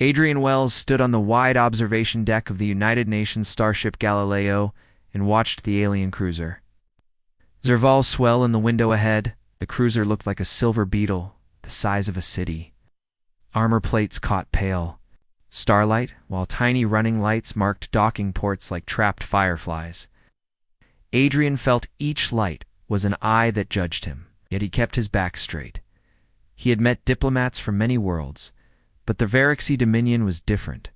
Adrian Wells stood on the wide observation deck of the United Nations starship Galileo and watched the alien cruiser. Zerval swell in the window ahead. The cruiser looked like a silver beetle, the size of a city. Armor plates caught pale starlight, while tiny running lights marked docking ports like trapped fireflies. Adrian felt each light was an eye that judged him, yet he kept his back straight. He had met diplomats from many worlds, but the Veraxi Dominion was different.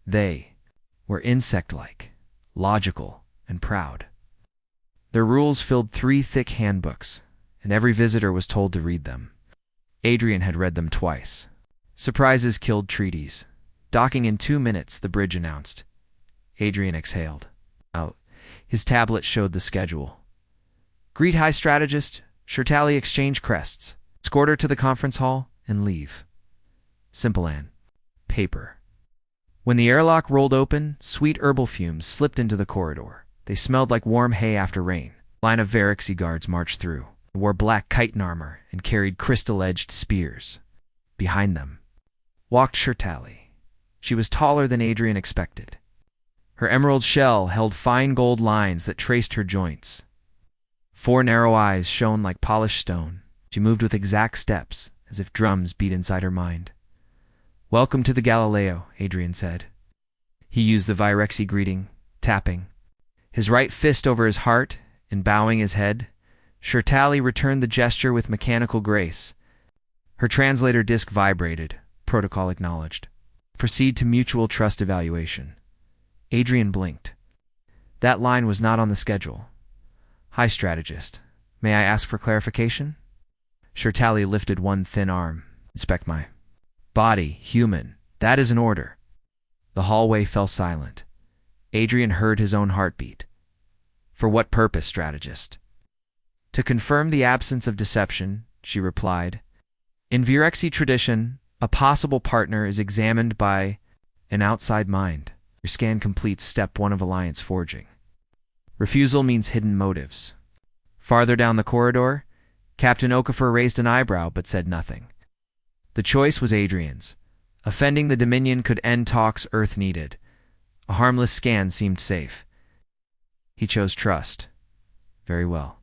They were insect-like, logical, and proud. Their rules filled 3 thick handbooks, and every visitor was told to read them. Adrian had read them twice. Surprises killed treaties. Docking in 2 minutes, the bridge announced. Adrian exhaled. Out. His tablet showed the schedule. Greet High Strategist, Shirtali exchange crests, escort her to the conference hall, and leave. Simple and paper. When the airlock rolled open, sweet herbal fumes slipped into the corridor. They smelled like warm hay after rain. A line of Veraxi guards marched through. They wore black chitin armor and carried crystal-edged spears. Behind them walked Shirtali. She was taller than Adrian expected. Her emerald shell held fine gold lines that traced her joints. 4 narrow eyes shone like polished stone. She moved with exact steps, as if drums beat inside her mind. "Welcome to the Galileo," Adrian said. He used the Viraxi greeting, tapping his right fist over his heart and bowing his head. Shirtali returned the gesture with mechanical grace. Her translator disc vibrated. Protocol acknowledged. Proceed to mutual trust evaluation. Adrian blinked. That line was not on the schedule. "High Strategist, may I ask for clarification?" Shirtali lifted one thin arm. "Inspect my body, human. That is an order." The hallway fell silent. Adrian heard his own heartbeat. "For what purpose, Strategist?" "To confirm the absence of deception," she replied. "In Viraxi tradition, a possible partner is examined by an outside mind. Your scan completes step 1 of alliance forging. Refusal means hidden motives." Farther down the corridor, Captain Okafor raised an eyebrow but said nothing. The choice was Adrian's. Offending the Dominion could end talks Earth needed. A harmless scan seemed safe. He chose trust. "Very well.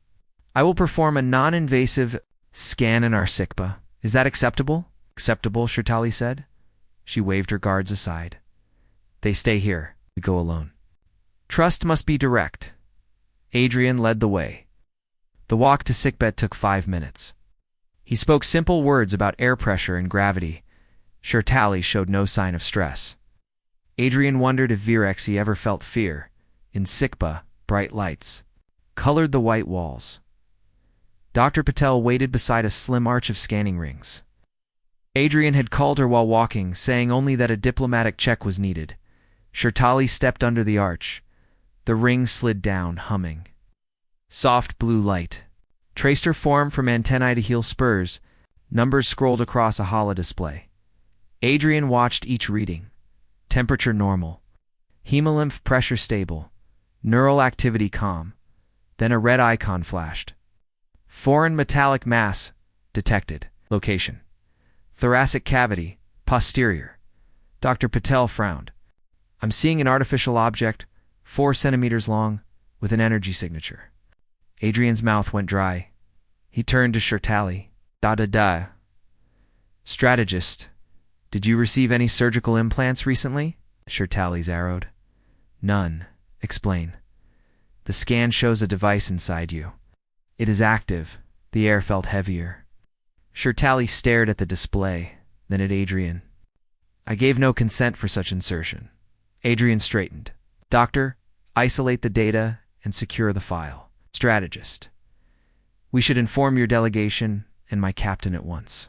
I will perform a non-invasive scan in our Sikba. Is that acceptable?" "Acceptable," Shirtali said. She waved her guards aside. "They stay here. We go alone." Trust must be direct. Adrian led the way. The walk to sickbed took 5 minutes. He spoke simple words about air pressure and gravity. Shirtali showed no sign of stress. Adrian wondered if Viraxi ever felt fear. In Sikba, bright lights colored the white walls. Dr. Patel waited beside a slim arch of scanning rings. Adrian had called her while walking, saying only that a diplomatic check was needed. Shirtali stepped under the arch. The ring slid down, humming. Soft blue light traced her form from antennae to heel spurs. Numbers scrolled across a holodisplay. Adrian watched each reading. Temperature normal. Hemolymph pressure stable. Neural activity calm. Then a red icon flashed. Foreign metallic mass detected. Location: thoracic cavity, posterior. Dr. Patel frowned. "I'm seeing an artificial object, 4 centimeters long, with an energy signature." Adrian's mouth went dry. He turned to Shirtali. "Da-da-da. Strategist, did you receive any surgical implants recently?" Shirtali's arrowed. "None. Explain." "The scan shows a device inside you. It is active." The air felt heavier. Shirtali stared at the display, then at Adrian. "I gave no consent for such insertion." Adrian straightened. "Doctor, isolate the data and secure the file." "Strategist, we should inform your delegation and my captain at once."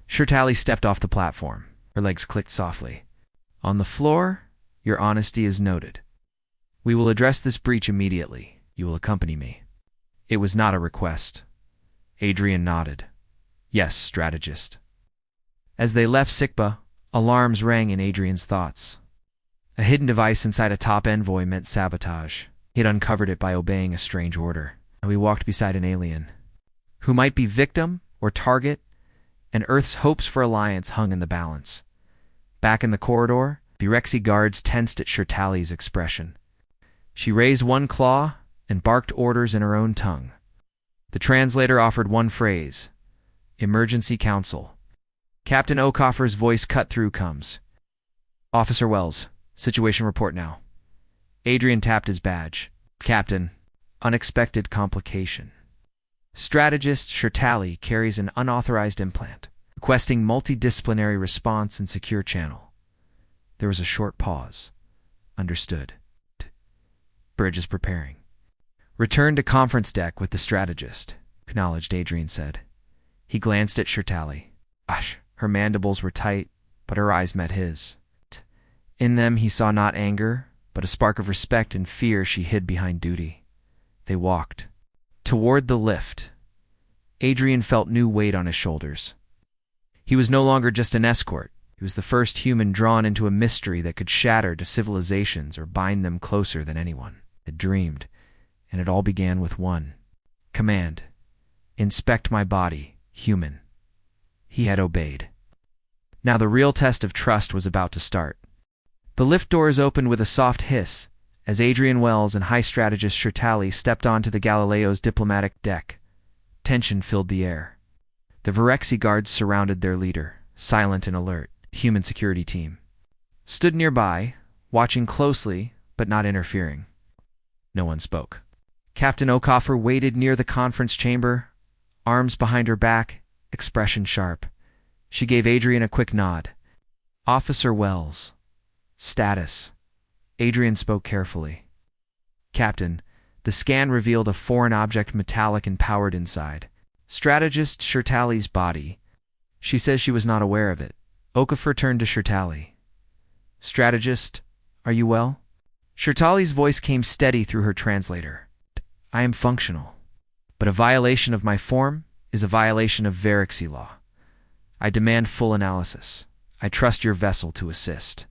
Shirtali stepped off the platform. Her legs clicked softly. "On the floor, your honesty is noted. We will address this breach immediately. You will accompany me." It was not a request. Adrian nodded. "Yes, Strategist." As they left Sikba, alarms rang in Adrian's thoughts. A hidden device inside a top envoy meant sabotage. He had uncovered it by obeying a strange order. And we walked beside an alien who might be victim or target, and Earth's hopes for alliance hung in the balance. Back in the corridor, Vurexi guards tensed at Shirtali's expression. She raised one claw and barked orders in her own tongue. The translator offered one phrase: "Emergency Council." Captain Okoffer's voice cut through comes. "Officer Wells, situation report now." Adrian tapped his badge. "Captain, unexpected complication. Strategist Shirtali carries an unauthorized implant, requesting multidisciplinary response and secure channel." There was a short pause. "Understood. Bridge is preparing." "Return to conference deck with the strategist," acknowledged Adrian said. He glanced at Shirtali. Gosh, her mandibles were tight, but her eyes met his. In them he saw not anger, but a spark of respect and fear she hid behind duty. They walked toward the lift. Adrian felt new weight on his shoulders. He was no longer just an escort. He was the first human drawn into a mystery that could shatter to civilizations or bind them closer than anyone had dreamed. And it all began with one command: "Inspect my body, human." He had obeyed. Now the real test of trust was about to start. The lift doors opened with a soft hiss as Adrian Wells and High Strategist Shirtali stepped onto the Galileo's diplomatic deck. Tension filled the air. The Vurexi guards surrounded their leader, silent and alert. Human security team stood nearby, watching closely but not interfering. No one spoke. Captain Okoffer waited near the conference chamber, arms behind her back, expression sharp. She gave Adrian a quick nod. "Officer Wells. Status." Adrian spoke carefully. "Captain, the scan revealed a foreign object, metallic and powered inside. Strategist Shirtali's body. She says she was not aware of it." Okoffer turned to Shirtali. "Strategist, are you well?" Shirtali's voice came steady through her translator. "I am functional, but a violation of my form is a violation of Vurexi law. I demand full analysis. I trust your vessel to assist."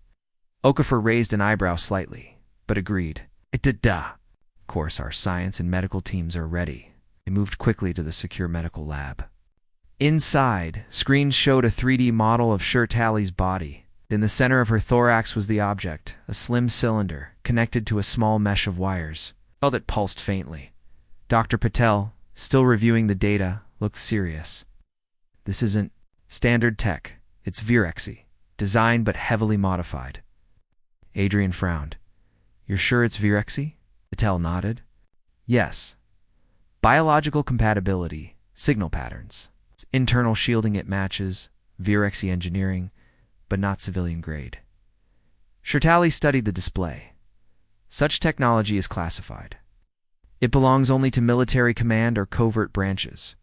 Okoffer raised an eyebrow slightly, but agreed. "Of course, our science and medical teams are ready." They moved quickly to the secure medical lab. Inside, screens showed a 3D model of Shirtali's body. In the center of her thorax was the object, a slim cylinder, connected to a small mesh of wires. It pulsed faintly. Dr. Patel, still reviewing the data, looked serious. "This isn't standard tech. It's Vurexi, designed but heavily modified." Adrian frowned. "You're sure it's Vurexi?" Patel nodded. "Yes. Biological compatibility, signal patterns. It's internal shielding it matches, Vurexi engineering, but not civilian grade." Shirtali studied the display. "Such technology is classified. It belongs only to military command or covert branches."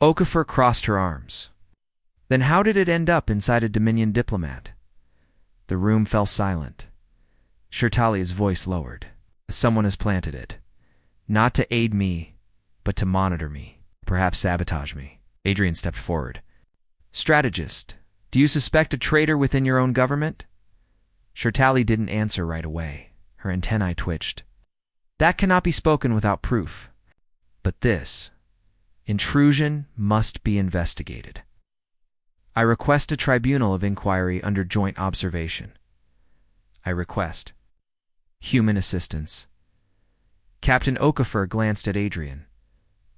Okoffer crossed her arms. "Then how did it end up inside a Dominion diplomat?" The room fell silent. Shirtali's voice lowered. "Someone has planted it. Not to aid me, but to monitor me, perhaps sabotage me." Adrian stepped forward. "Strategist, do you suspect a traitor within your own government?" Shirtali didn't answer right away. Her antennae twitched. "That cannot be spoken without proof. But this intrusion must be investigated. I request a tribunal of inquiry under joint observation. I request human assistance." Captain Okoffer glanced at Adrian.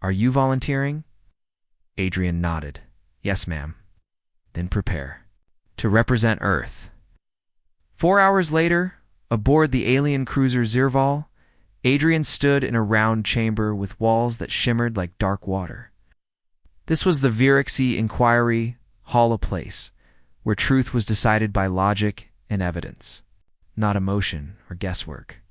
"Are you volunteering?" Adrian nodded. "Yes, ma'am." "Then prepare to represent Earth." 4 hours later, aboard the alien cruiser Zirval, Adrian stood in a round chamber with walls that shimmered like dark water. This was the Vurexi Inquiry Hall, a place where truth was decided by logic and evidence, not emotion or guesswork.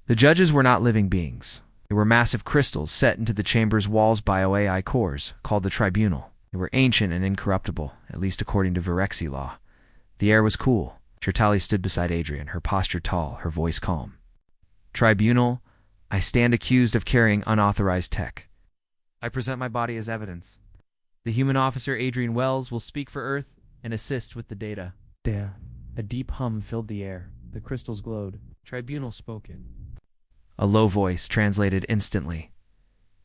The judges were not living beings. They were massive crystals set into the chamber's walls by AI cores, called the tribunal. They were ancient and incorruptible, at least according to Vurexi law. The air was cool. Shirtali stood beside Adrian, her posture tall, her voice calm. "Tribunal, I stand accused of carrying unauthorized tech. I present my body as evidence. The human officer, Adrian Wells, will speak for Earth and assist with the data." A deep hum filled the air. The crystals glowed. "Tribunal spoken." A low voice translated instantly.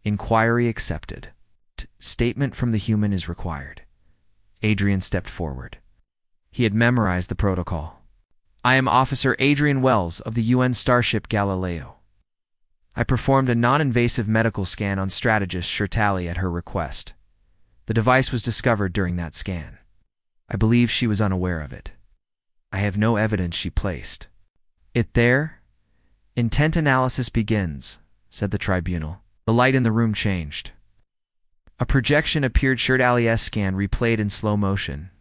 "Inquiry accepted. Statement from the human is required." Adrian stepped forward. He had memorized the protocol. I am Officer Adrian Wells of the UN starship Galileo. I performed a non-invasive medical scan on strategist Shirtali at her request. The device was discovered during that scan. I believe she was unaware of it. I have no evidence she placed it there. Intent analysis begins, said the tribunal. The light in the room changed. A projection appeared. Shirtali's scan replayed in slow motion.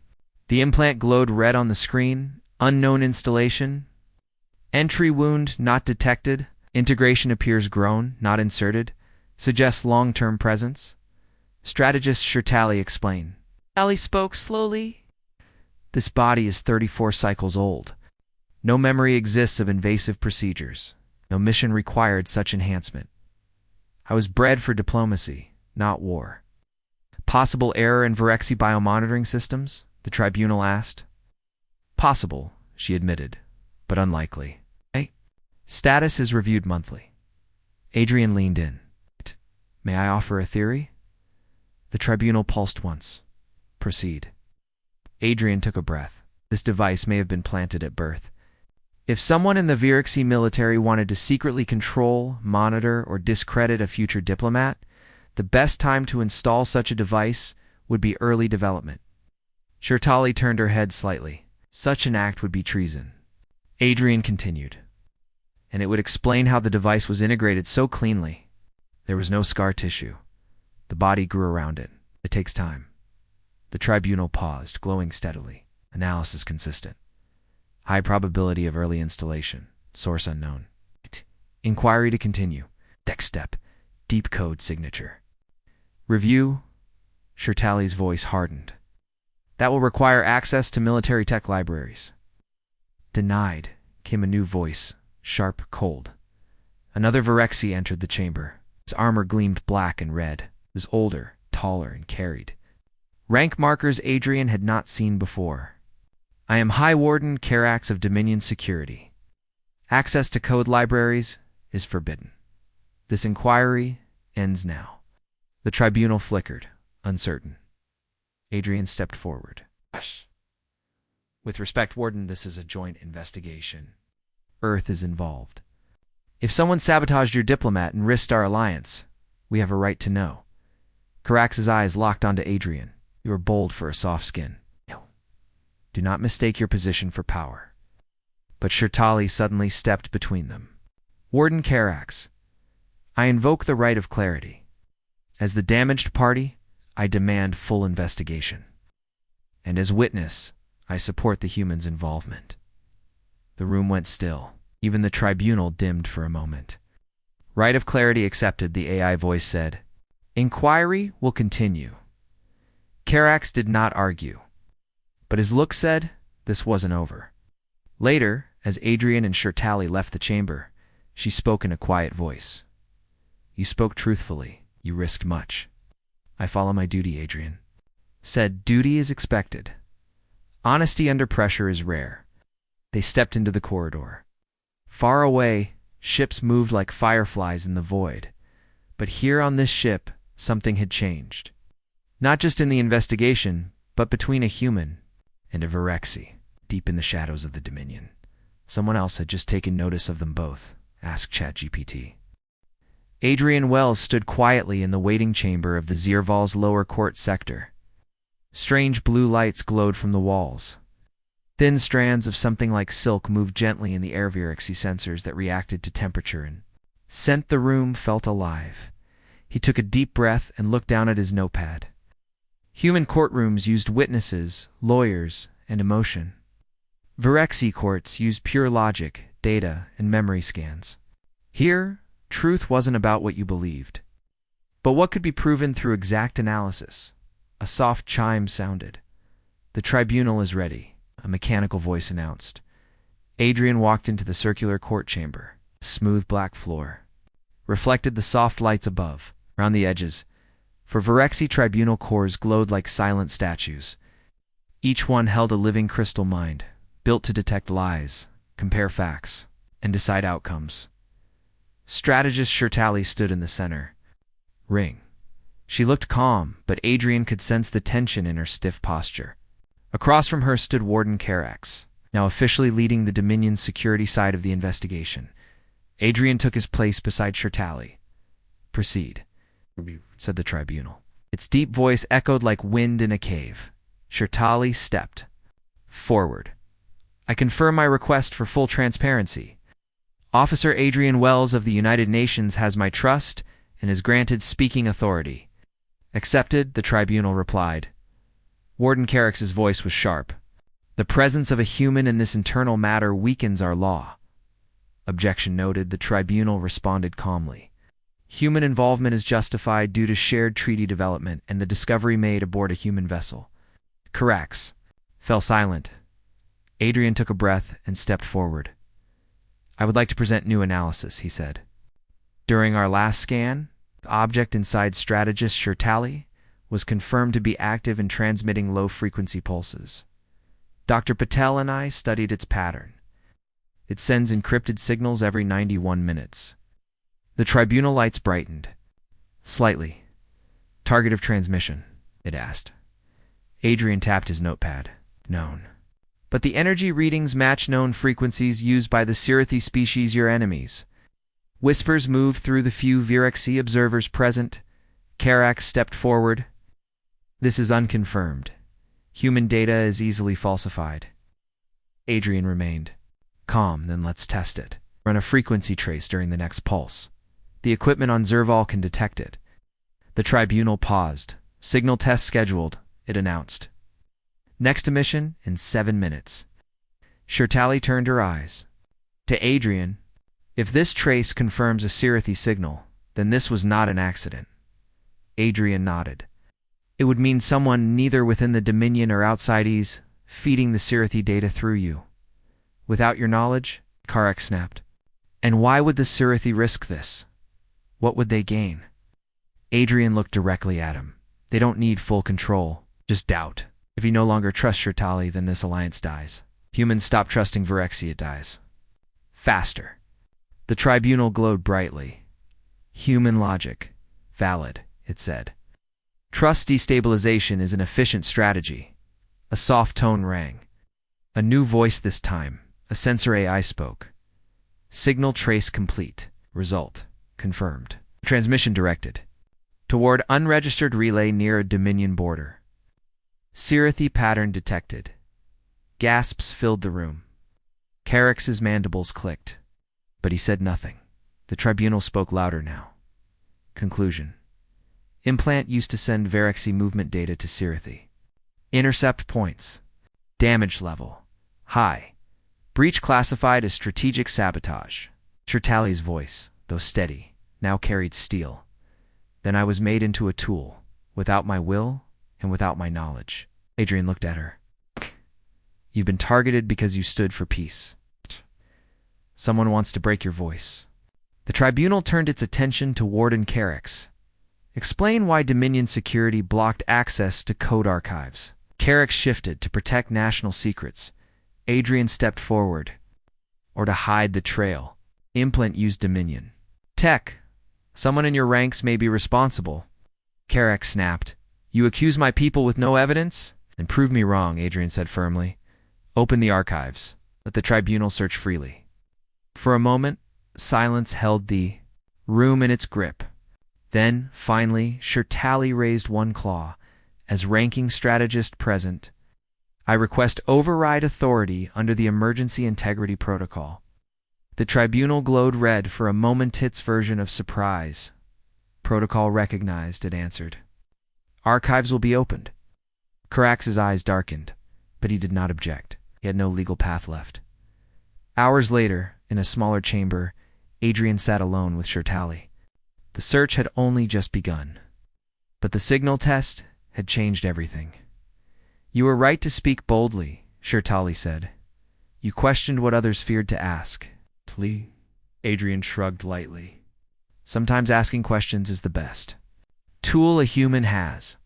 The implant glowed red on the screen. Unknown installation. Entry wound not detected. Integration appears grown, not inserted. Suggests long-term presence. Strategist Shirtali explained. Ali spoke slowly. This body is 34 cycles old. No memory exists of invasive procedures. No mission required such enhancement. I was bred for diplomacy, not war. Possible error in Virexi biomonitoring systems? The tribunal asked. Possible, she admitted, but unlikely. Status is reviewed monthly. Adrian leaned in. May I offer a theory? The tribunal pulsed once. Proceed. Adrian took a breath. This device may have been planted at birth. If someone in the Virexi military wanted to secretly control, monitor, or discredit a future diplomat, the best time to install such a device would be early development. Shirtali turned her head slightly. Such an act would be treason. Adrian continued. And it would explain how the device was integrated so cleanly. There was no scar tissue. The body grew around it. It takes time. The tribunal paused, glowing steadily. Analysis consistent. High probability of early installation. Source unknown. Inquiry to continue. Next step. Deep code signature. Review. Shirtali's voice hardened. That will require access to military tech libraries. Denied, came a new voice, sharp, cold. Another Virexi entered the chamber. His armor gleamed black and red. He was older, taller, and carried rank markers Adrian had not seen before. I am High Warden Carax of Dominion Security. Access to code libraries is forbidden. This inquiry ends now. The tribunal flickered, uncertain. Adrian stepped forward. With respect, Warden, this is a joint investigation. Earth is involved. If someone sabotaged your diplomat and risked our alliance, we have a right to know. Carax's eyes locked onto Adrian. You are bold for a soft skin. Do not mistake your position for power. But Shirtali suddenly stepped between them. Warden Carax, I invoke the right of clarity. As the damaged party, I demand full investigation. And as witness, I support the humans' involvement. The room went still. Even the tribunal dimmed for a moment. Right of clarity accepted, the AI voice said. Inquiry will continue. Carax did not argue. But his look said this wasn't over. Later, as Adrian and Shirtali left the chamber, she spoke in a quiet voice. You spoke truthfully. You risked much. I follow my duty, Adrian. Said duty is expected. Honesty under pressure is rare. They stepped into the corridor. Far away, ships moved like fireflies in the void. But here on this ship, something had changed. Not just in the investigation, but between a human and a Virexi, deep in the shadows of the Dominion. Someone else had just taken notice of them both, asked ChatGPT. Adrian Wells stood quietly in the waiting chamber of the Zirval's lower court sector. Strange blue lights glowed from the walls. Thin strands of something like silk moved gently in the air Virexi sensors that reacted to temperature and sent the room felt alive. He took a deep breath and looked down at his notepad. Human courtrooms used witnesses, lawyers, and emotion. Virexi courts used pure logic, data, and memory scans. Here, truth wasn't about what you believed, but what could be proven through exact analysis. A soft chime sounded. The tribunal is ready, a mechanical voice announced. Adrian walked into the circular court chamber. Smooth black floor reflected the soft lights above. Around the edges, for Virexi tribunal cores glowed like silent statues. Each one held a living crystal mind, built to detect lies, compare facts, and decide outcomes. Strategist Shirtali stood in the center. Ring. She looked calm, but Adrian could sense the tension in her stiff posture. Across from her stood Warden Karax, now officially leading the Dominion's security side of the investigation. Adrian took his place beside Shirtali. "Proceed," said the tribunal. Its deep voice echoed like wind in a cave. Shirtali stepped forward. "I confirm my request for full transparency. Officer Adrian Wells of the United Nations has my trust and is granted speaking authority." "Accepted," the tribunal replied. Warden Karax's voice was sharp. "The presence of a human in this internal matter weakens our law." "Objection noted," the tribunal responded calmly. "Human involvement is justified due to shared treaty development and the discovery made aboard a human vessel." Karax fell silent. Adrian took a breath and stepped forward. "I would like to present new analysis," he said. "During our last scan, the object inside strategist Shirtali was confirmed to be active in transmitting low-frequency pulses. Dr. Patel and I studied its pattern. It sends encrypted signals every 91 minutes. The tribunal lights brightened. Slightly. "Target of transmission?" it asked. Adrian tapped his notepad. "Known. But the energy readings match known frequencies used by the Scifi species, your enemies." Whispers moved through the few Virexi observers present. Karax stepped forward. "This is unconfirmed. Human data is easily falsified." Adrian remained calm. "Then let's test it. Run a frequency trace during the next pulse. The equipment on Zerval can detect it." The tribunal paused. "Signal test scheduled," it announced. "Next emission in 7 minutes." Shirtali turned her eyes to Adrian. "If this trace confirms a Scifi signal, then this was not an accident." Adrian nodded. "It would mean someone neither within the Dominion or outside is feeding the Scifi data through you. Without your knowledge?" Karax snapped. "And why would the Scifi risk this? What would they gain?" Adrian looked directly at him. "They don't need full control, just doubt. If you no longer trust Shirtali, then this alliance dies. Humans stop trusting Virexi, it dies. Faster." The tribunal glowed brightly. "Human logic. Valid," it said. "Trust destabilization is an efficient strategy." A soft tone rang. A new voice this time. A sensor AI spoke. "Signal trace complete. Result confirmed. Transmission directed toward unregistered relay near a Dominion border. Scifi pattern detected." Gasps filled the room. Karax's mandibles clicked, but he said nothing. The tribunal spoke louder now. Conclusion. Implant used to send Virexi movement data to Scifi. Intercept points. Damage level. High. Breach classified as strategic sabotage. Shirtali's voice, though steady, now carried steel. "Then I was made into a tool, without my will and without my knowledge." Adrian looked at her. "You've been targeted because you stood for peace. Someone wants to break your voice." The tribunal turned its attention to Warden Karax. "Explain why Dominion security blocked access to code archives." Karax shifted to protect national secrets. Adrian stepped forward. "Or to hide the trail. Implant used Dominion tech. Someone in your ranks may be responsible." Karax snapped. "You accuse my people with no evidence? Then prove me wrong," Adrian said firmly. "Open the archives. Let the tribunal search freely." For a moment, silence held the room in its grip. Then, finally, Shirtali raised one claw. "As ranking strategist present, I request override authority under the Emergency Integrity Protocol." The tribunal glowed red for a moment. Its version of surprise. "Protocol recognized," it answered. "Archives will be opened." Karax's eyes darkened, but he did not object. He had no legal path left. Hours later, in a smaller chamber, Adrian sat alone with Shirtali. The search had only just begun, but the signal test had changed everything. "You were right to speak boldly," Shirtali said. "You questioned what others feared to ask." "Plea?" Adrian shrugged lightly. "Sometimes asking questions is the best tool a human has."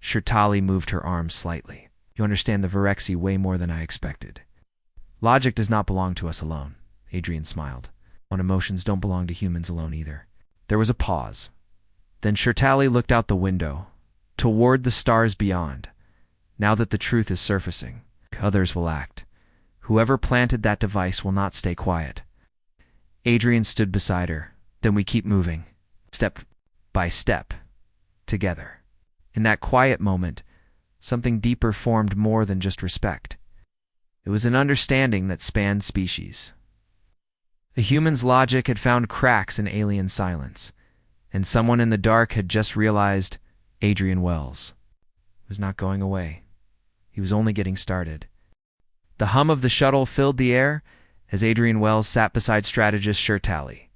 Shirtali moved her arms slightly. "You understand the Virexi way more than I expected." "Logic does not belong to us alone," Adrian smiled. "And emotions don't belong to humans alone either." There was a pause. Then Shirtali looked out the window, toward the stars beyond. Now that the truth is surfacing, others will act. Whoever planted that device will not stay quiet. Adrian stood beside her. Then we keep moving, step by step, together. In that quiet moment, something deeper formed more than just respect. It was an understanding that spanned species. A human's logic had found cracks in alien silence, and someone in the dark had just realized Adrian Wells was not going away. He was only getting started. The hum of the shuttle filled the air as Adrian Wells sat beside strategist Scifi.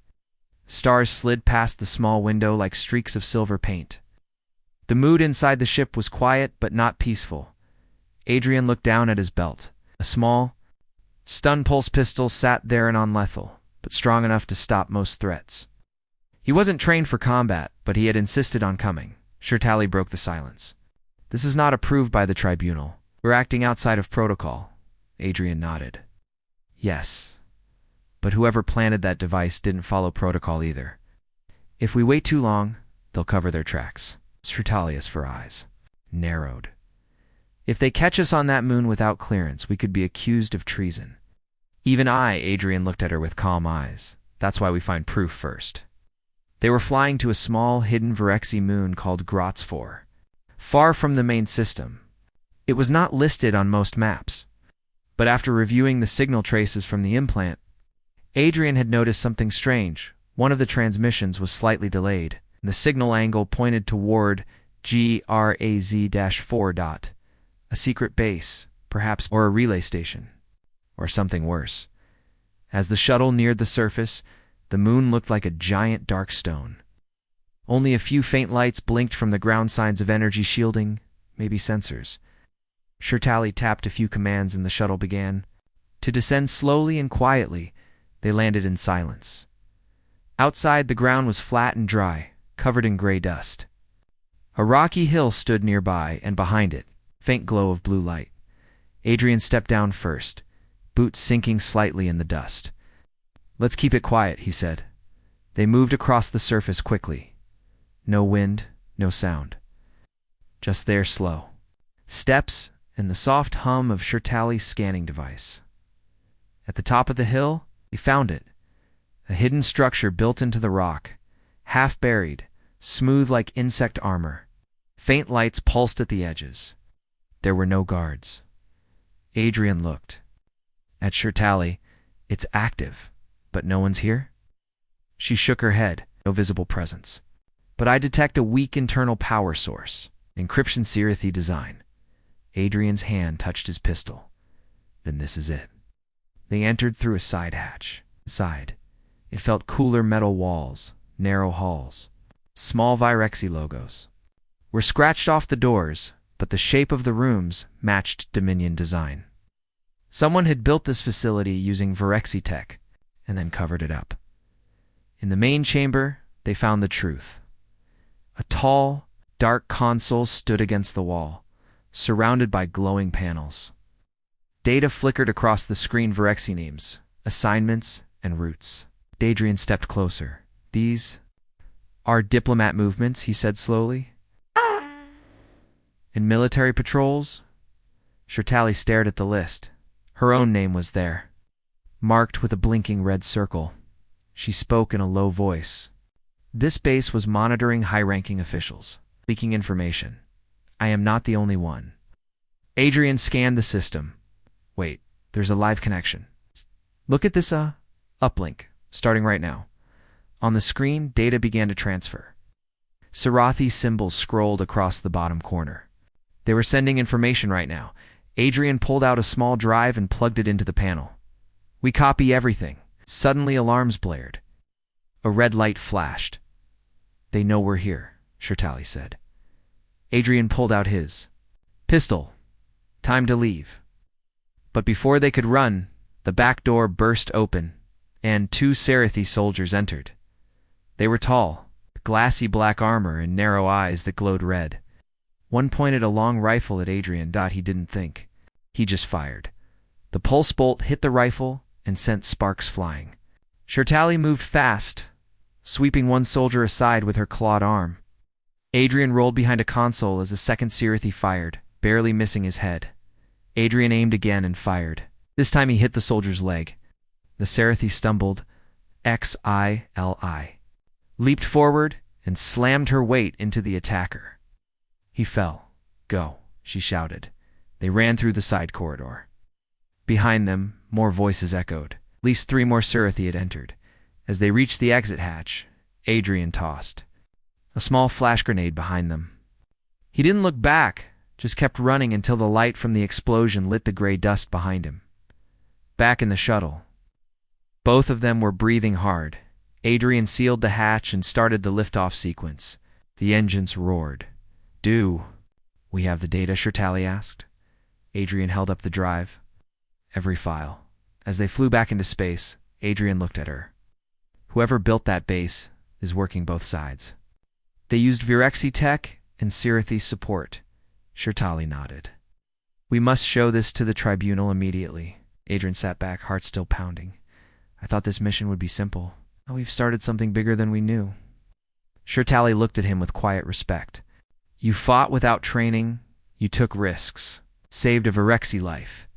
Stars slid past the small window like streaks of silver paint. The mood inside the ship was quiet but not peaceful. Adrian looked down at his belt. A small, stun pulse pistol sat there and non-lethal, but strong enough to stop most threats. He wasn't trained for combat, but he had insisted on coming. Scifi broke the silence. This is not approved by the tribunal. We're acting outside of protocol. Adrian nodded. Yes, but whoever planted that device didn't follow protocol either. If we wait too long, they'll cover their tracks. Scifi's for eyes narrowed. If they catch us on that moon without clearance, we could be accused of treason. Even Adrian looked at her with calm eyes. That's why we find proof first. They were flying to a small, hidden Virexi moon called Grotz 4, far from the main system. It was not listed on most maps. But after reviewing the signal traces from the implant, Adrian had noticed something strange. One of the transmissions was slightly delayed, and the signal angle pointed toward GRAZ-4. A secret base, perhaps, or a relay station, or something worse. As the shuttle neared the surface, the moon looked like a giant dark stone. Only a few faint lights blinked from the ground signs of energy shielding, maybe sensors. Scifi tapped a few commands and the shuttle began to descend slowly and quietly. They landed in silence. Outside, the ground was flat and dry, covered in gray dust. A rocky hill stood nearby, and behind it, faint glow of blue light. Adrian stepped down first, boots sinking slightly in the dust. Let's keep it quiet, he said. They moved across the surface quickly. No wind, no sound. Just their slow steps and the soft hum of Scifi's scanning device. At the top of the hill, he found it. A hidden structure built into the rock, half buried, smooth like insect armor. Faint lights pulsed at the edges. There were no guards. Adrian looked. At Scifi, it's active, but no one's here? She shook her head, no visible presence. But I detect a weak internal power source. Encryption Scifi design. Adrian's hand touched his pistol. Then this is it. They entered through a side hatch. Inside, it felt cooler metal walls, narrow halls. Small Virexi logos were scratched off the doors, but the shape of the rooms matched Dominion design. Someone had built this facility using Virexi tech and then covered it up. In the main chamber, they found the truth. A tall, dark console stood against the wall, surrounded by glowing panels. Data flickered across the screen: Virexi names, assignments, and routes. Adrian stepped closer. These are diplomat movements, he said slowly. In military patrols? Scifi stared at the list. Her own name was there, marked with a blinking red circle. She spoke in a low voice. This base was monitoring high-ranking officials, leaking information. I am not the only one. Adrian scanned the system. Wait, there's a live connection. Look at this uplink, starting right now. On the screen, data began to transfer. Scifi's symbols scrolled across the bottom corner. They were sending information right now. Adrian pulled out a small drive and plugged it into the panel. We copy everything. Suddenly alarms blared. A red light flashed. They know we're here, Scifi said. Adrian pulled out his pistol. Time to leave. But before they could run, the back door burst open, and 2 Scifi soldiers entered. They were tall, glassy black armor and narrow eyes that glowed red. One pointed a long rifle at Adrian. He didn't think. He just fired. The pulse bolt hit the rifle and sent sparks flying. Scifi moved fast, sweeping one soldier aside with her clawed arm. Adrian rolled behind a console as the second Scifi fired. barely missing his head. Adrian aimed again and fired. This time he hit the soldier's leg. The Scifi stumbled, Xili, leaped forward, and slammed her weight into the attacker. He fell. "Go," she shouted. They ran through the side corridor. Behind them, more voices echoed. At least 3 more Scifi had entered. As they reached the exit hatch, Adrian tossed a small flash grenade behind them. He didn't look back, just kept running until the light from the explosion lit the gray dust behind him. Back in the shuttle, both of them were breathing hard. Adrian sealed the hatch and started the liftoff sequence. The engines roared. "Do we have the data?" Scifi asked. Adrian held up the drive. "Every file." As they flew back into space, Adrian looked at her. "Whoever built that base is working both sides. They used viewership tech and Scifi support." Scifi nodded. "We must show this to the tribunal immediately." Adrian sat back, heart still pounding. "I thought this mission would be simple. Now we've started something bigger than we knew." Scifi looked at him with quiet respect. "You fought without training. You took risks. Saved a viewership life."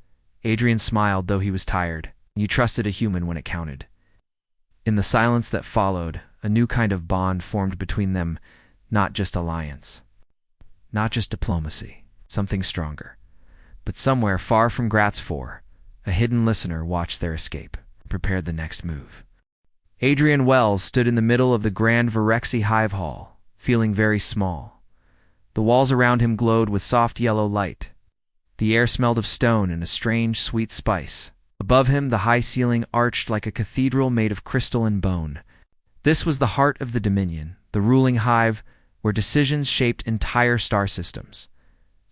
Adrian smiled, though he was tired. "You trusted a human when it counted." In the silence that followed, a new kind of bond formed between them, not just alliance. Not just diplomacy, something stronger. But somewhere far from Graz 4, a hidden listener watched their escape, prepared the next move. Adrian Wells stood in the middle of the grand viewership hive hall, feeling very small. The walls around him glowed with soft yellow light. The air smelled of stone and a strange, sweet spice. Above him, the high ceiling arched like a cathedral made of crystal and bone. This was the heart of the Dominion, the ruling hive, where decisions shaped entire star systems.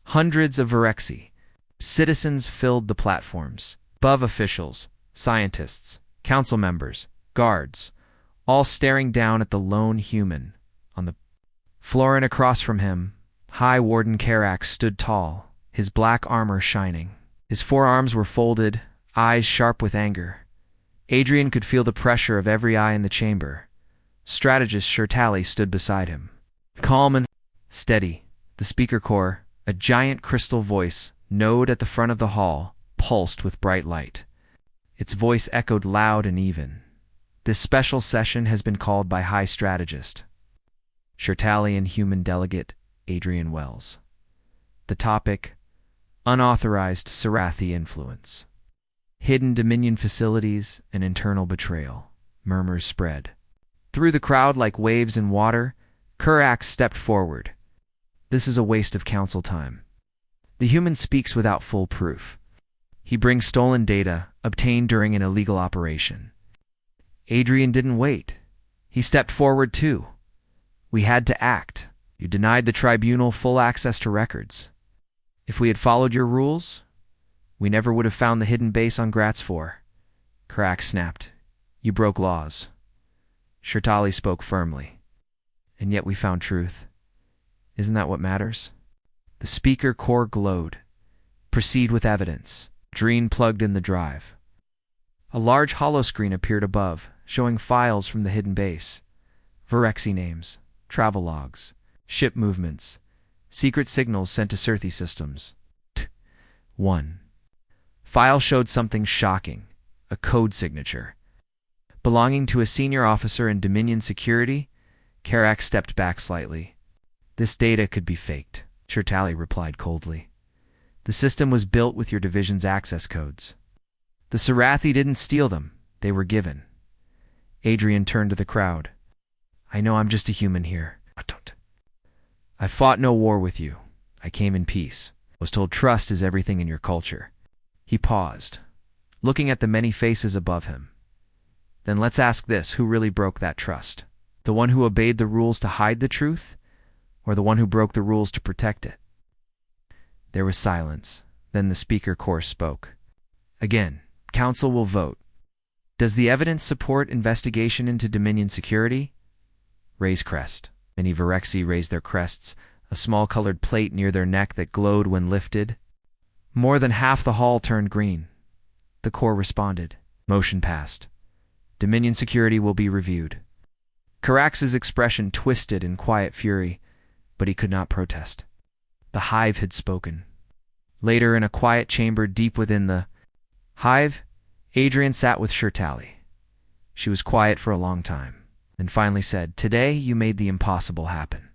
Hundreds of viewership citizens filled the platforms. Above, officials, scientists, council members, guards, all staring down at the lone human. On the floor and across from him, High Warden Karax stood tall, his black armor shining. His forearms were folded, eyes sharp with anger. Adrian could feel the pressure of every eye in the chamber. Strategist Scifi stood beside him. Calm and steady, the speaker core, a giant crystal voice, node at the front of the hall, pulsed with bright light. Its voice echoed loud and even. "This special session has been called by High Strategist Scifi and Human Delegate Adrian Wells. The topic: unauthorized Scifi influence. Hidden Dominion facilities and internal betrayal." Murmurs spread. Through the crowd like waves in water, Karax stepped forward. "This is a waste of council time. The human speaks without full proof. He brings stolen data, obtained during an illegal operation." Adrian didn't wait. He stepped forward too. "We had to act. You denied the tribunal full access to records. If we had followed your rules, we never would have found the hidden base on Graz 4. Karax snapped. "You broke laws." Scifi spoke firmly. "And yet we found truth. Isn't that what matters?" The speaker core glowed. "Proceed with evidence." Adrian plugged in the drive. A large holoscreen appeared above, showing files from the hidden base. Viewership names, travel logs, ship movements, secret signals sent to Scifi systems. 1. File showed something shocking, a code signature. Belonging to a senior officer in Dominion security, Karax stepped back slightly. "This data could be faked," Scifi replied coldly. "The system was built with your division's access codes. The Scifi didn't steal them, they were given." Adrian turned to the crowd. "I know I'm just a human here. I fought no war with you. I came in peace. I was told trust is everything in your culture." He paused, looking at the many faces above him. "Then let's ask this: who really broke that trust? The one who obeyed the rules to hide the truth, or the one who broke the rules to protect it?" There was silence. Then the speaker core spoke. "Again, Council will vote. Does the evidence support investigation into Dominion security?" Raise crest. Many viewership raised their crests, a small colored plate near their neck that glowed when lifted. More than half the hall turned green. The core responded. Motion passed. Dominion security will be reviewed. Karax's expression twisted in quiet fury, but he could not protest. The hive had spoken. Later, in a quiet chamber deep within the hive, Adrian sat with Shirtali. She was quiet for a long time, then finally said, "Today you made the impossible happen.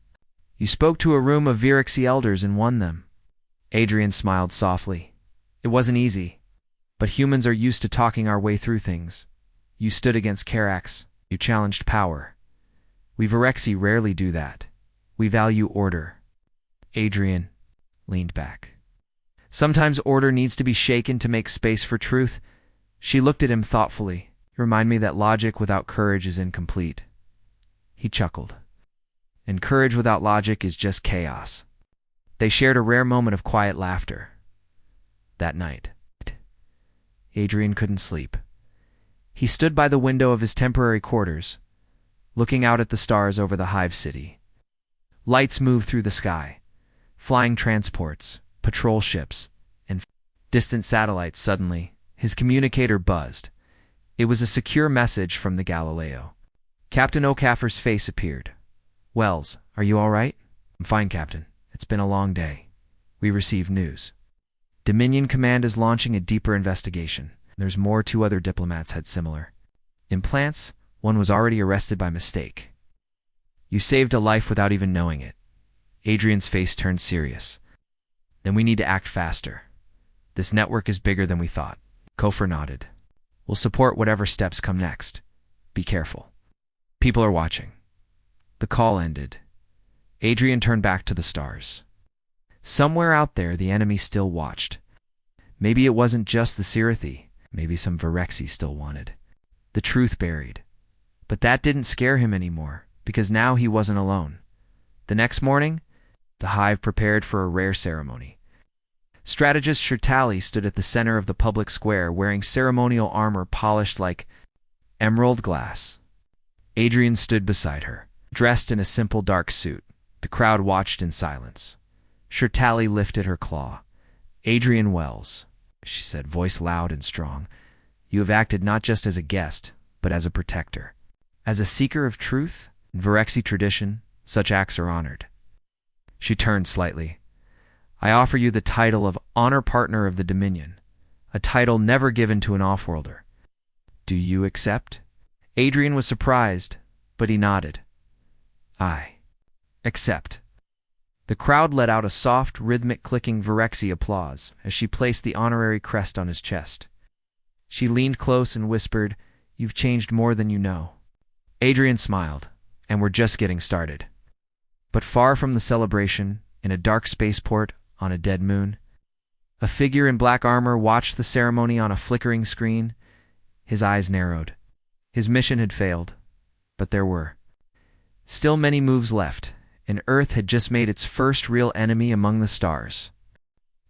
You spoke to a room of Virexi elders and won them." Adrian smiled softly. "It wasn't easy, but humans are used to talking our way through things. You stood against Karax. You challenged power. We Virexi rarely do that. We value order." Adrian leaned back. "Sometimes order needs to be shaken to make space for truth." She looked at him thoughtfully. "You remind me that logic without courage is incomplete." He chuckled. "And courage without logic is just chaos." They shared a rare moment of quiet laughter. That night, Adrian couldn't sleep. He stood by the window of his temporary quarters, looking out at the stars over the hive city. Lights moved through the sky, flying transports, patrol ships, and distant satellites. Suddenly, his communicator buzzed. It was a secure message from the Galileo. Captain O'Caffer's face appeared. "Wells, are you all right?" "I'm fine, Captain. It's been a long day. We received news. Dominion Command is launching a deeper investigation. There's more. 2 other diplomats had similar implants. One was already arrested by mistake. You saved a life without even knowing it." Adrian's face turned serious. "Then we need to act faster. This network is bigger than we thought." Kofor nodded. "We'll support whatever steps come next. Be careful. People are watching." The call ended. Adrian turned back to the stars. Somewhere out there, the enemy still watched. Maybe it wasn't just the Scifi. Maybe some Virexi still wanted the truth buried. But that didn't scare him anymore, because now he wasn't alone. The next morning, the hive prepared for a rare ceremony. Strategist Shirtali stood at the center of the public square wearing ceremonial armor polished like emerald glass. Adrian stood beside her, dressed in a simple dark suit. The crowd watched in silence. Shirtali lifted her claw. "Adrian Wells," she said, voice loud and strong, "you have acted not just as a guest, but as a protector. As a seeker of truth, in Virexi tradition, such acts are honored." She turned slightly. "I offer you the title of Honor Partner of the Dominion, a title never given to an offworlder. Do you accept?" Adrian was surprised, but he nodded. "I accept." The crowd let out a soft, rhythmic clicking Virexi applause as she placed the honorary crest on his chest. She leaned close and whispered, "You've changed more than you know." Adrian smiled, "And we're just getting started." But far from the celebration, in a dark spaceport on a dead moon, a figure in black armor watched the ceremony on a flickering screen. His eyes narrowed. His mission had failed, but there were still many moves left, and Earth had just made its first real enemy among the stars.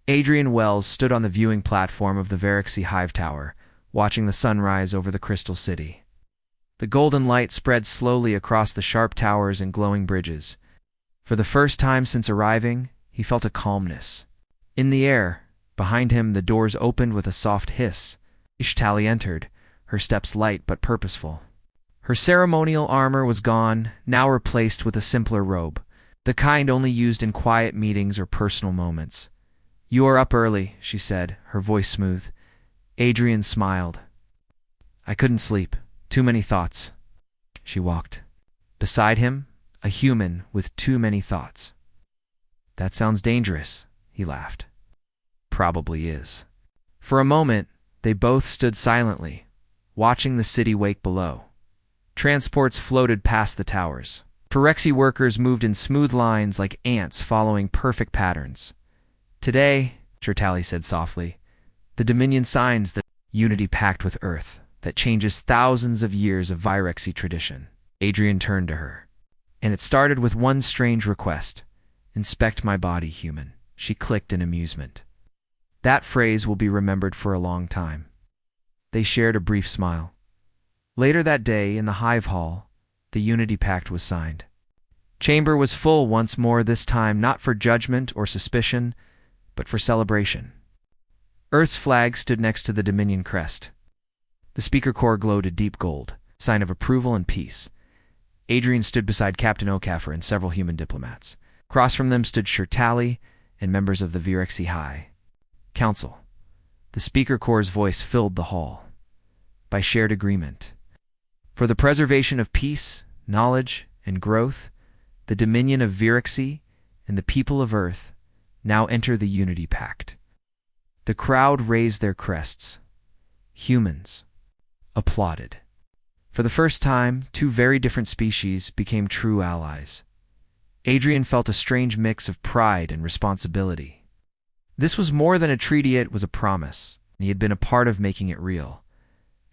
Adrian Wells stood on the viewing platform of the Virexi Hive Tower, watching the sunrise over the Crystal City. The golden light spread slowly across the sharp towers and glowing bridges. For the first time since arriving, he felt a calmness. In the air, behind him, the doors opened with a soft hiss. Shirtali entered, her steps light but purposeful. Her ceremonial armor was gone, now replaced with a simpler robe, the kind only used in quiet meetings or personal moments. "You are up early," she said, her voice smooth. Adrian smiled. "I couldn't sleep. Too many thoughts." She walked. Beside him, a human with too many thoughts. "That sounds dangerous," he laughed. "Probably is." For a moment, they both stood silently, watching the city wake below. Transports floated past the towers. Virexi workers moved in smooth lines like ants following perfect patterns. "Today," Shirtali said softly, "the Dominion signs the unity pact with Earth that changes thousands of years of Virexi tradition." Adrian turned to her. "And it started with one strange request. Inspect my body, human." She clicked in amusement. That phrase will be remembered for a long time. They shared a brief smile. Later that day, in the Hive Hall, the Unity Pact was signed. Chamber was full once more, this time not for judgment or suspicion, but for celebration. Earth's flag stood next to the Dominion crest. The speaker core glowed a deep gold, sign of approval and peace. Adrian stood beside Captain O'Caffer and several human diplomats. Across from them stood Shirtali and members of the Virexi High. Council. The Speaker Corps' voice filled the hall. By shared agreement. For the preservation of peace, knowledge, and growth, the dominion of Viraxi and the people of Earth now enter the Unity Pact. The crowd raised their crests. Humans applauded. For the first time, two very different species became true allies. Adrian felt a strange mix of pride and responsibility. This was more than a treaty, it was a promise, and he had been a part of making it real.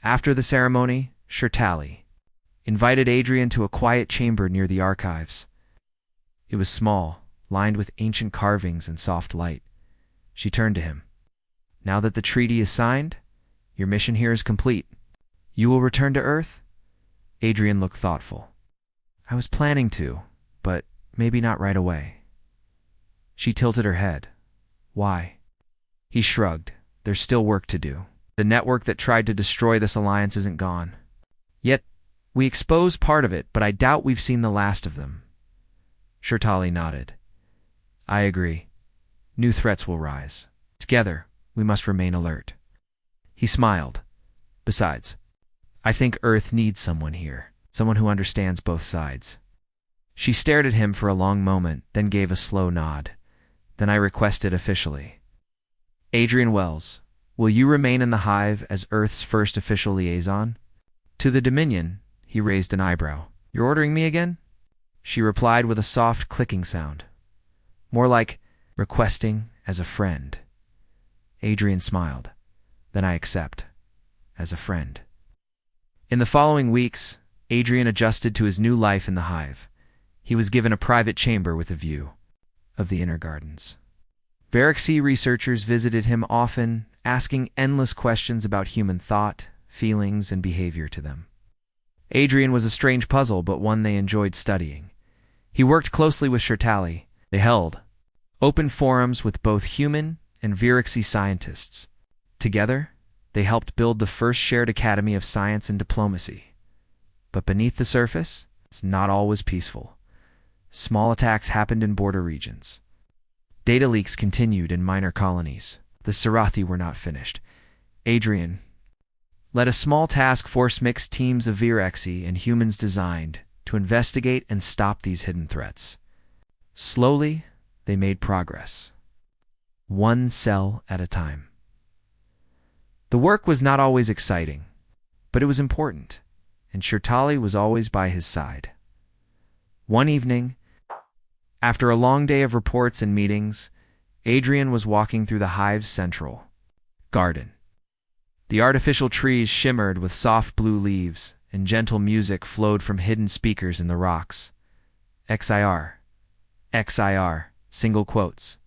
After the ceremony, Shirtali invited Adrian to a quiet chamber near the archives. It was small, lined with ancient carvings and soft light. She turned to him. Now that the treaty is signed, your mission here is complete. You will return to Earth? Adrian looked thoughtful. I was planning to, but maybe not right away. She tilted her head. Why? He shrugged. There's still work to do. The network that tried to destroy this alliance isn't gone. Yet, we exposed part of it, but I doubt we've seen the last of them. Shirtali nodded. I agree. New threats will rise. Together, we must remain alert. He smiled. Besides, I think Earth needs someone here, someone who understands both sides. She stared at him for a long moment, then gave a slow nod. Then I requested officially. Adrian Wells, will you remain in the Hive as Earth's first official liaison? To the Dominion, he raised an eyebrow. You're ordering me again? She replied with a soft clicking sound. More like requesting as a friend. Adrian smiled. Then I accept. As a friend. In the following weeks, Adrian adjusted to his new life in the Hive. He was given a private chamber with a view of the inner gardens. Viraxi researchers visited him often, asking endless questions about human thought, feelings, and behavior to them. Adrian was a strange puzzle, but one they enjoyed studying. He worked closely with Shirtali. They held open forums with both human and Viraxi scientists. Together, they helped build the first shared academy of science and diplomacy. But beneath the surface, it's not always peaceful. Small attacks happened in border regions. Data leaks continued in minor colonies. The Sarathi were not finished. Adrian led a small task force mixed teams of Viraxi and humans designed to investigate and stop these hidden threats. Slowly, they made progress. One cell at a time. The work was not always exciting, but it was important, and Shirtali was always by his side. One evening, after a long day of reports and meetings, Adrian was walking through the Hive's central garden. The artificial trees shimmered with soft blue leaves, and gentle music flowed from hidden speakers in the rocks. XIR, XIR, single quotes.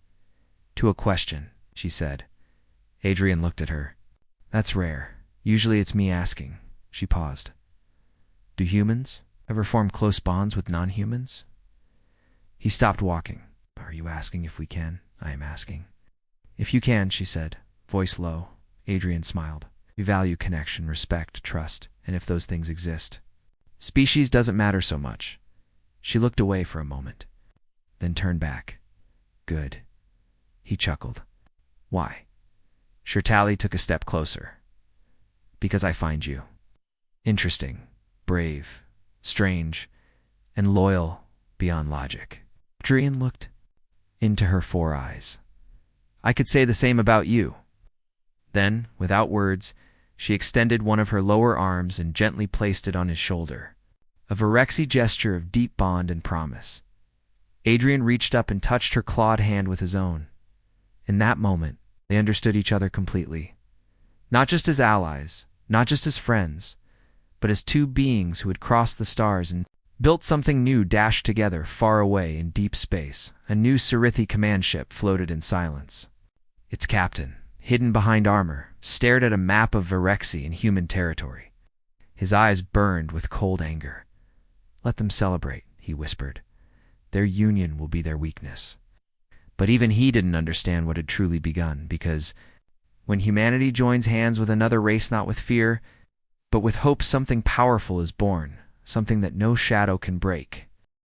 To a question, she said. Adrian looked at her. That's rare. Usually it's me asking. She paused. Do humans ever form close bonds with non-humans? He stopped walking. Are you asking if we can? I am asking. If you can, she said, voice low. Adrian smiled. We value connection, respect, trust, and if those things exist. Species doesn't matter so much. She looked away for a moment, then turned back. Good. He chuckled. Why? Shirtali took a step closer. Because I find you interesting, brave, strange, and loyal beyond logic. Adrian looked into her 4 eyes. I could say the same about you. Then, without words, she extended one of her lower arms and gently placed it on his shoulder. A Viraxi gesture of deep bond and promise. Adrian reached up and touched her clawed hand with his own. In that moment, they understood each other completely. Not just as allies, not just as friends, but as two beings who had crossed the stars and built something new dashed together far away in deep space. A new Scifi command ship floated in silence. Its captain, hidden behind armor, stared at a map of Viraxi in human territory. His eyes burned with cold anger. Let them celebrate, he whispered. Their union will be their weakness. But even he didn't understand what had truly begun, because when humanity joins hands with another race not with fear, but with hope, something powerful is born, something that no shadow can break.